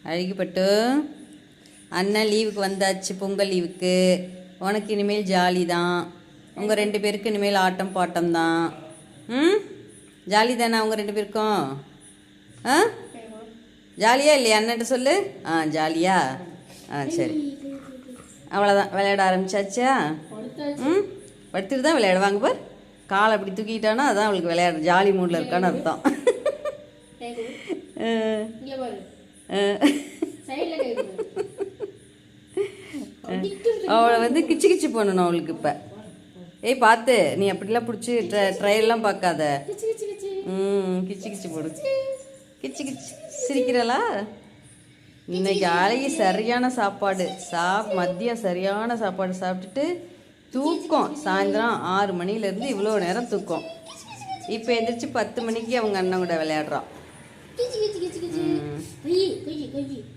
அழகுப்பட்டு அண்ணன் லீவுக்கு வந்தாச்சு, பொங்கல் லீவுக்கு. உனக்கு இனிமேல் ஜாலி தான். உங்கள் 2 பேருக்கு இனிமேல் ஆட்டம் பாட்டம் தான். ம், ஜாலி தானே உங்கள் 2 பேருக்கும்? ஆ, ஜாலியா இல்லையா? அண்ணன்ட்ட சொல்லு. ஜாலியா? சரி, அவ்வளோதான். விளையாட ஆரம்பிச்சாச்சா? ம், படுத்துட்டு தான் விளையாடுவாங்க பார். காலை அப்படி தூக்கிட்டானா அதான் அவளுக்கு விளையாடு ஜாலி மூடில் இருக்கான்னு அர்த்தம். அவளை வந்து கிச்சு கிச்சு பண்ணணும் அவளுக்கு. இப்போ பார்த்து நீ அப்படிலாம் பிடிச்சி ட்ரையெல்லாம் பார்க்காத. கிச்சு கிச்சு போடு. கிச்சு கிச்சு சிரிக்கிறலா? இன்னைக்கு அழகி சரியான சாப்பாடு மதியம் சரியான சாப்பாடு சாப்பிட்டுட்டு தூக்கம். சாயந்தரம் 6 மணிலேருந்து இவ்வளோ நேரம் தூக்கம். இப்போ எந்திரிச்சு 10 மணிக்கு அவங்க அண்ணன் கூட விளையாடுறான்.